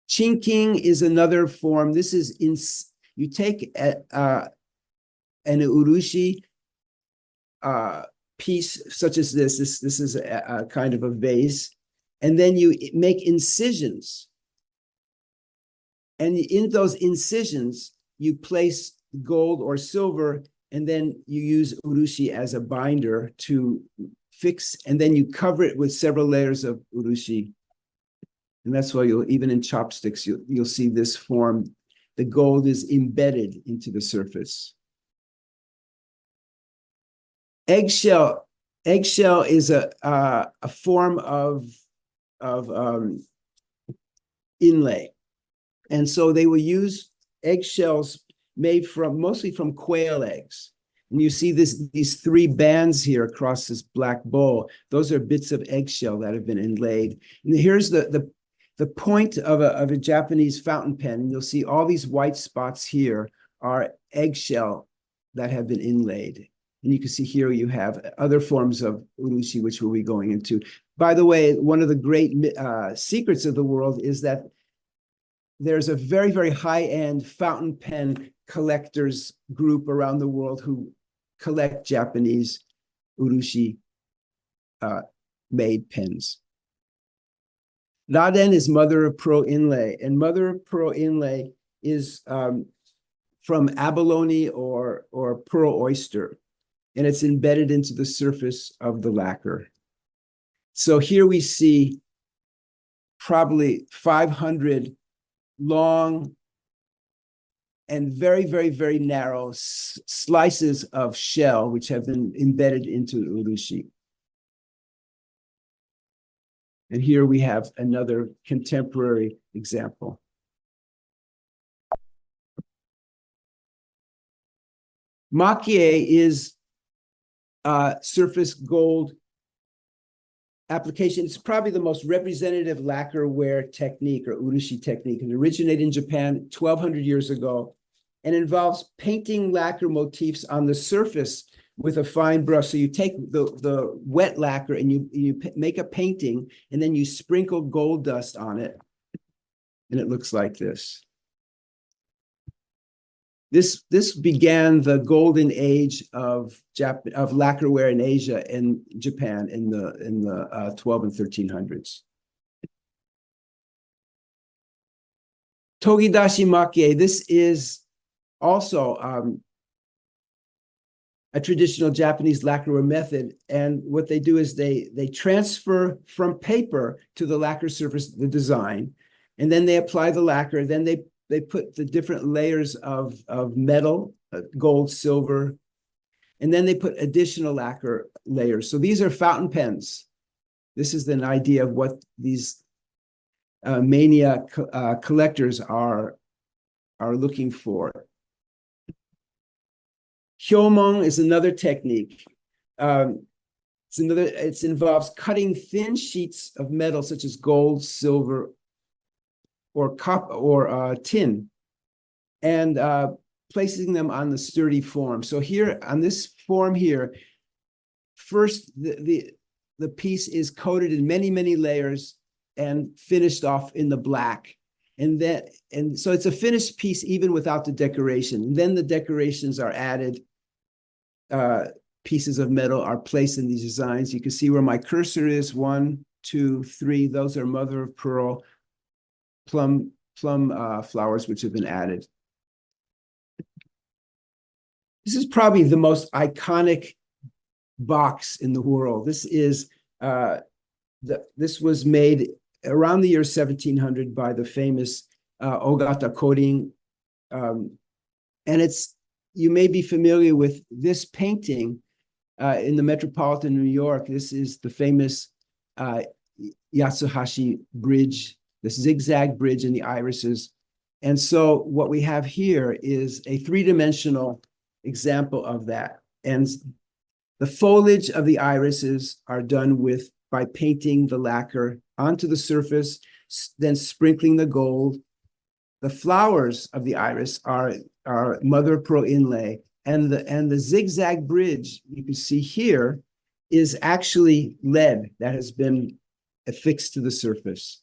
Chinking is another form. This is you take an urushi piece such as this. This is a kind of a vase, and then you make incisions. And in those incisions, you place gold or silver, and then you use urushi as a binder to fix, and then you cover it with several layers of urushi. And that's why even in chopsticks, you'll see this form. The gold is embedded into the surface. Eggshell is a form of inlay. And so they will use eggshells made mostly from quail eggs. And you see these three bands here across this black bowl. Those are bits of eggshell that have been inlaid. And here's the point of a Japanese fountain pen. And you'll see all these white spots here are eggshell that have been inlaid. And you can see here you have other forms of urushi, which we'll be going into. By the way, one of the great secrets of the world is that there's a very, very high-end fountain pen collectors group around the world who collect Japanese urushi made pens. Raden is mother of pearl inlay, and mother of pearl inlay is from abalone or pearl oyster, and it's embedded into the surface of the lacquer. So here we see probably 500 long and very, very, very narrow slices of shell, which have been embedded into urushi. And here we have another contemporary example. Makie is surface gold application. It's probably the most representative lacquerware technique or urushi technique. It originated in Japan 1,200 years ago and involves painting lacquer motifs on the surface with a fine brush. So you take the wet lacquer and you make a painting, and then you sprinkle gold dust on it, and it looks like this. This began the golden age of lacquerware in Asia and Japan in the 12 and 1300s. Togidashi Makie. This is also a traditional Japanese lacquerware method, and what they do is they transfer from paper to the lacquer surface the design, and then they apply the lacquer. Then they put the different layers of metal, gold, silver, and then they put additional lacquer layers. So these are fountain pens. This is an idea of what these mania collectors are looking for. Hyomon is another technique. It involves cutting thin sheets of metal such as gold, silver, or copper or tin, and placing them on the sturdy form. So here on this form here, first the piece is coated in many, many layers and finished off in the black. And so it's a finished piece even without the decoration. And then the decorations are added. Pieces of metal are placed in these designs. You can see where my cursor is, 1, 2, 3. Those are mother of pearl plum flowers which have been added. This is probably the most iconic box in the world. This is this was made around the year 1700 by the famous Ogata Korin, and you may be familiar with this painting in the metropolitan New York. This is the famous Yatsuhashi Bridge, this zigzag bridge in the irises. And so what we have here is a three-dimensional example of that. And the foliage of the irises are done by painting the lacquer onto the surface, then sprinkling the gold. The flowers of the iris are mother of pearl inlay, and the zigzag bridge you can see here is actually lead that has been affixed to the surface.